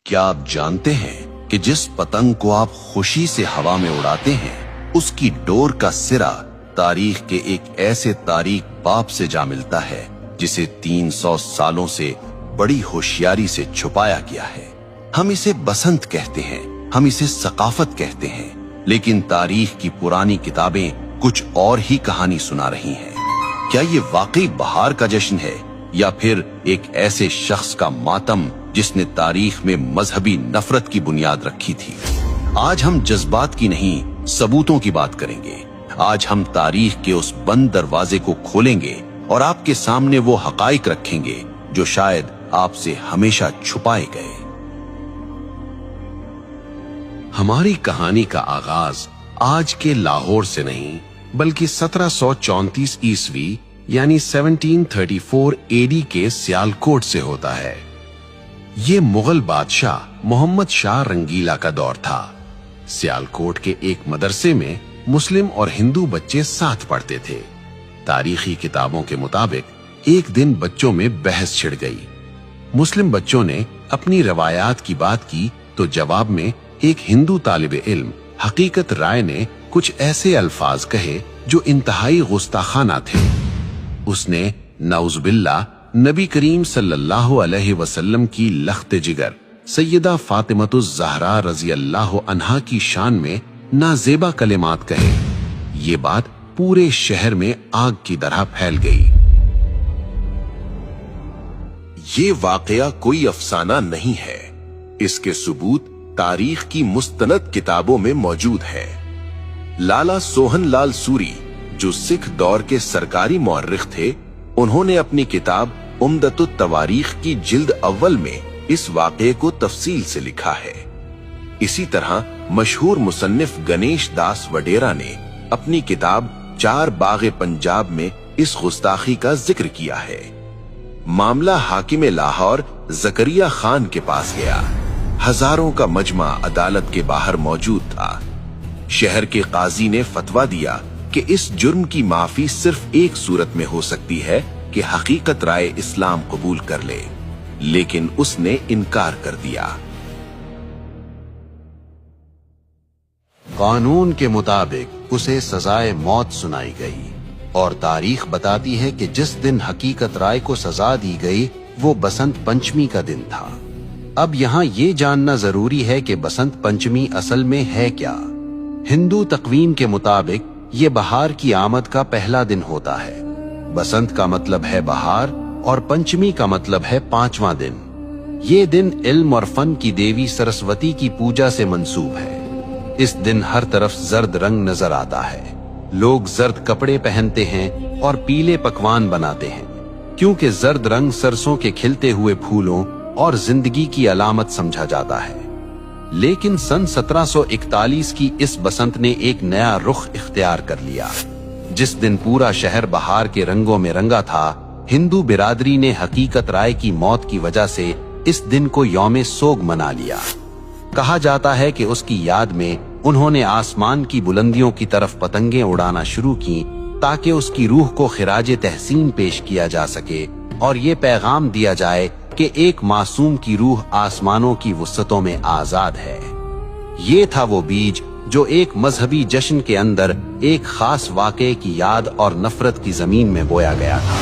क्या आप जानते हैं कि जिस पतंग को आप खुशी से हवा में उड़ाते हैं, उसकी डोर का सिरा तारीख के एक ऐसे तारीख बाप से जा मिलता है जिसे 300 सालों से बड़ी होशियारी से छुपाया गया है। हम इसे बसंत कहते हैं, हम इसे सकाफत कहते हैं, लेकिन तारीख की पुरानी किताबें कुछ और ही कहानी सुना रही हैं। क्या ये वाकई बहार का जश्न है या फिर एक ऐसे शख्स का मातम जिसने तारीख में मजहबी नफरत की बुनियाद रखी थी? आज हम जज्बात की नहीं, सबूतों की बात करेंगे। आज हम तारीख के उस बंद दरवाजे को खोलेंगे और आपके सामने वो हकाइक रखेंगे जो शायद आपसे हमेशा छुपाए गए। हमारी कहानी का आगाज आज के लाहौर से नहीं, बल्कि 1734 ईस्वी यानी 1734 एडी के सियालकोट से होता है। ये मुगल बादशाह मोहम्मद शाह रंगीला का दौर था। सियालकोट के एक मदरसे में मुस्लिम और हिंदू बच्चे साथ पढ़ते थे। तारीखी किताबों के मुताबिक एक दिन बच्चों में बहस छिड़ गई। मुस्लिम बच्चों ने अपनी रवायात की बात की तो जवाब में एक हिंदू तालिबे इल्म हकीकत राय ने कुछ ऐसे अल्फाज कहे जो इंतहाई गुस्ताखाना थे। उसने नाउज़ुबिल्लाह नबी करीम सल्लल्लाहु अलैहि वसल्लम की लख्त जिगर सैयदा फातिमतुज़ ज़हरा रज़ी अल्लाह अन्हा की शान में नाजेबा कलिमात कहे। ये बात पूरे शहर में आग की तरह फैल गई। ये वाकया कोई अफसाना नहीं है, इसके सबूत तारीख की मुस्तनद किताबों में मौजूद है। लाला सोहन लाल सूरी, जो सिख दौर के सरकारी मौर्रिख थे, उन्होंने अपनी किताब उम्दतुत तवारीख की जिल्द अव्वल में इस वाक़े को तफसील से लिखा है। इसी तरह मशहूर मुसन्निफ गणेश दास वडेरा ने अपनी किताब चार बाग़े पंजाब में इस गुस्ताखी का जिक्र किया है। मामला हाकिम लाहौर जकरिया खान के पास गया। हजारों का मजमा अदालत के बाहर मौजूद था। शहर के काजी ने फतवा दिया कि इस जुर्म की माफी सिर्फ एक सूरत में हो सकती है कि हकीकत राय इस्लाम कबूल कर ले, लेकिन उसने इनकार कर दिया। कानून के मुताबिक उसे सजाए मौत सुनाई गई और तारीख बताती है कि जिस दिन हकीकत राय को सजा दी गई वो बसंत पंचमी का दिन था। अब यहाँ ये जानना जरूरी है कि बसंत पंचमी असल में है क्या। हिंदू तकवीम के मुताबिक ये बहार की आमद का पहला दिन होता है। बसंत का मतलब है बहार और पंचमी का मतलब है पांचवा दिन। ये दिन इल्म और फन की देवी सरस्वती की पूजा से मंसूब है। इस दिन हर तरफ जर्द रंग नजर आता है। लोग जर्द कपड़े पहनते हैं और पीले पकवान बनाते हैं, क्योंकि जर्द रंग सरसों के खिलते हुए फूलों और जिंदगी की अलामत समझा जाता है। लेकिन सन 1741 की इस बसंत ने एक नया रुख इख्तियार कर लिया। जिस दिन पूरा शहर बहार के रंगों में रंगा था, हिंदू बिरादरी ने हकीकत राय की मौत की वजह से इस दिन को यौमे सोग मना लिया। कहा जाता है कि उसकी याद में उन्होंने आसमान की बुलंदियों की तरफ पतंगें उड़ाना शुरू की ताकि उसकी रूह को खिराज तहसीन पेश किया जा सके और ये पैगाम दिया जाए कि एक मासूम की रूह आसमानों की वुसअतों में आजाद है। ये था वो बीज जो एक मजहबी जश्न के अंदर एक खास वाक़े की याद और नफरत की जमीन में बोया गया था।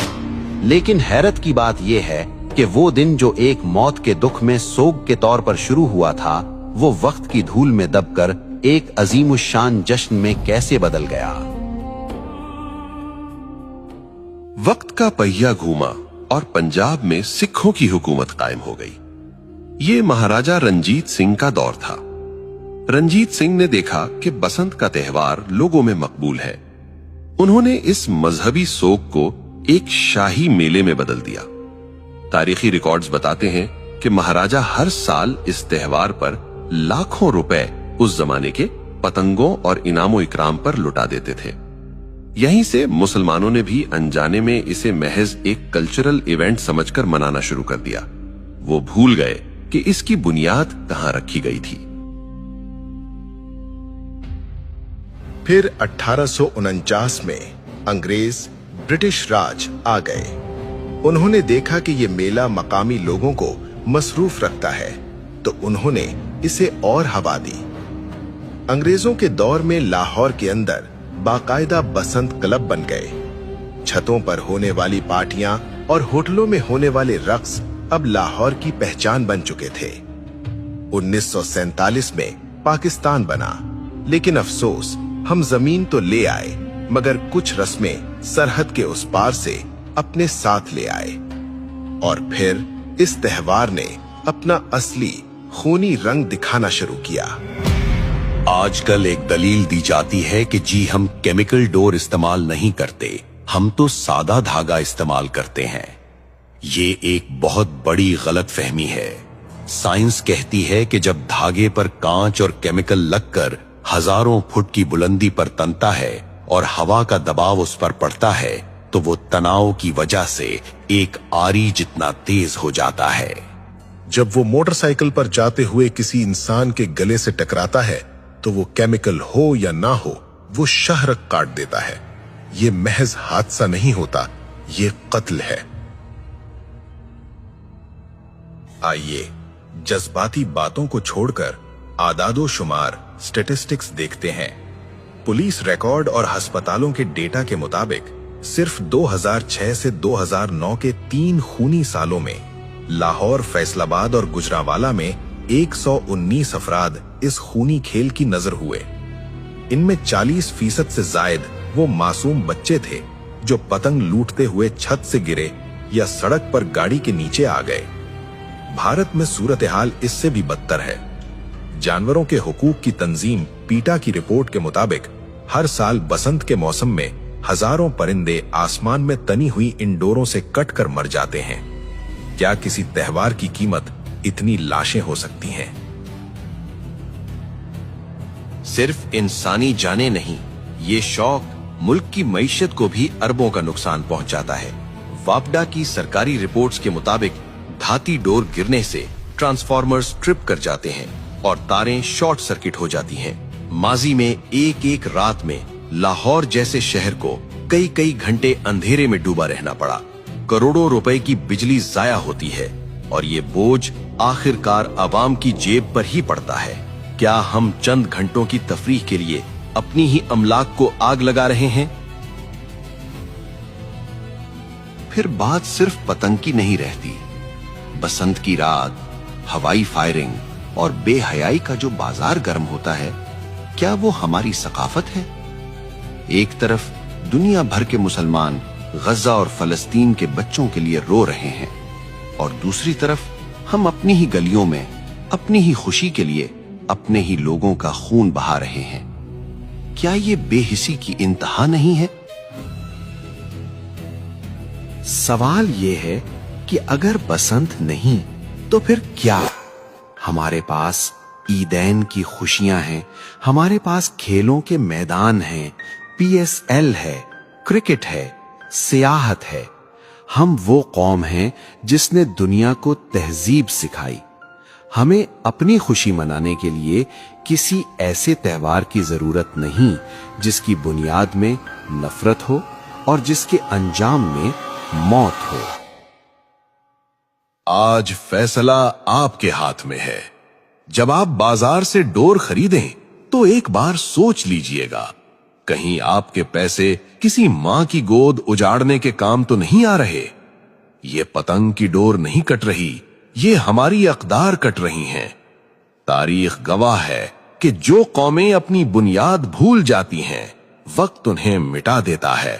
लेकिन हैरत की बात यह है कि वो दिन जो एक मौत के दुख में सोग के तौर पर शुरू हुआ था, वो वक्त की धूल में दबकर एक अजीमुशान जश्न में कैसे बदल गया। वक्त का पहिया घूमा और पंजाब में सिखों की हुकूमत कायम हो गई। ये महाराजा रंजीत सिंह का दौर था। रंजीत सिंह ने देखा कि बसंत का त्योहार लोगों में मकबूल है। उन्होंने इस मजहबी सोग को एक शाही मेले में बदल दिया। तारीखी रिकॉर्ड्स बताते हैं कि महाराजा हर साल इस त्योहार पर लाखों रुपए उस जमाने के पतंगों और इनामो इकराम पर लुटा देते थे। यहीं से मुसलमानों ने भी अनजाने में इसे महज एक कल्चरल इवेंट समझकर मनाना शुरू कर दिया। वो भूल गए कि इसकी बुनियाद कहां रखी गई थी। फिर 1849 में अंग्रेज ब्रिटिश राज आ गए। उन्होंने देखा कि ये मेला मकामी लोगों को मसरूफ रखता है, तो उन्होंने इसे और हवा दी। अंग्रेजों के दौर में लाहौर के अंदर बाकायदा बसंत क्लब बन गए। छतों पर होने वाली पार्टियां और होटलों में होने वाले रक्स अब लाहौर की पहचान बन चुके थे। 1947 में पाकिस्तान बना, लेकिन अफसोस हम जमीन तो ले आए मगर कुछ रस्में सरहद के उस पार से अपने साथ ले आए। और फिर इस त्योहार ने अपना असली खूनी रंग दिखाना शुरू किया। आजकल एक दलील दी जाती है कि जी हम केमिकल डोर इस्तेमाल नहीं करते, हम तो सादा धागा इस्तेमाल करते हैं। ये एक बहुत बड़ी गलतफहमी है। साइंस कहती है कि जब धागे पर कांच और केमिकल लगकर हजारों फुट की बुलंदी पर तनता है और हवा का दबाव उस पर पड़ता है तो वो तनाव की वजह से एक आरी जितना तेज हो जाता है। जब वो मोटरसाइकिल पर जाते हुए किसी इंसान के गले से टकराता है तो वो केमिकल हो या ना हो, वो शहरक काट देता है। ये महज हादसा नहीं होता, ये कत्ल है। आइए जज्बाती बातों को छोड़कर आदादो शुमार स्टेटिस्टिक्स देखते हैं। पुलिस रिकॉर्ड और अस्पतालों के डेटा के मुताबिक सिर्फ 2006 से 2009 के 3 खूनी सालों में लाहौर, फैसलाबाद और गुजरांवाला में 119 अफराद इस खूनी खेल की नजर हुए। इनमें 40% से जायद वो मासूम बच्चे थे जो पतंग लूटते हुए छत से गिरे या सड़क पर गाड़ी के नीचे आ गए। भारत में सूरत हाल इससे भी बदतर है। जानवरों के हुकूक की तंजीम पीटा की रिपोर्ट के मुताबिक हर साल बसंत के मौसम में हजारों परिंदे आसमान में तनी हुई इन डोरों से कटकर मर जाते हैं। क्या किसी त्योहार की कीमत इतनी लाशें हो सकती हैं? सिर्फ इंसानी जाने नहीं, ये शौक मुल्क की मईशत को भी अरबों का नुकसान पहुंचाता है। वापडा की सरकारी रिपोर्ट्स के मुताबिक धाती डोर गिरने से ट्रांसफार्मर्स ट्रिप कर जाते हैं और तारें शॉर्ट सर्किट हो जाती हैं। माजी में एक रात में लाहौर जैसे शहर को कई घंटे अंधेरे में डूबा रहना पड़ा। करोड़ों रुपए की बिजली जाया होती है और ये बोझ आखिरकार आवाम की जेब पर ही पड़ता है। क्या हम चंद घंटों की तफरीह के लिए अपनी ही अमलाक को आग लगा रहे हैं? फिर बात सिर्फ पतंग की नहीं रहती। बसंत की रात, हवाई फायरिंग और बेहयाई का जो बाजार गर्म होता है, क्या वो हमारी सकाफत है? एक तरफ दुनिया भर के मुसलमान गजा और फलस्तीन के बच्चों के लिए रो रहे हैं और दूसरी तरफ हम अपनी ही गलियों में अपनी ही खुशी के लिए अपने ही लोगों का खून बहा रहे हैं। क्या ये बेहिसी की इंतहा नहीं है? सवाल ये है कि अगर बसंत नहीं तो फिर क्या? हमारे पास ईदैन की खुशियां हैं, हमारे पास खेलों के मैदान हैं, PSL है, क्रिकेट है, सियाहत है। हम वो कौम हैं जिसने दुनिया को तहजीब सिखाई। हमें अपनी खुशी मनाने के लिए किसी ऐसे त्योहार की जरूरत नहीं जिसकी बुनियाद में नफरत हो और जिसके अंजाम में मौत हो। आज फैसला आपके हाथ में है। जब आप बाजार से डोर खरीदें तो एक बार सोच लीजिएगा, कहीं आपके पैसे किसी मां की गोद उजाड़ने के काम तो नहीं आ रहे। ये पतंग की डोर नहीं कट रही, ये हमारी अकदार कट रही हैं। तारीख गवाह है कि जो कौमें अपनी बुनियाद भूल जाती हैं, वक्त उन्हें मिटा देता है।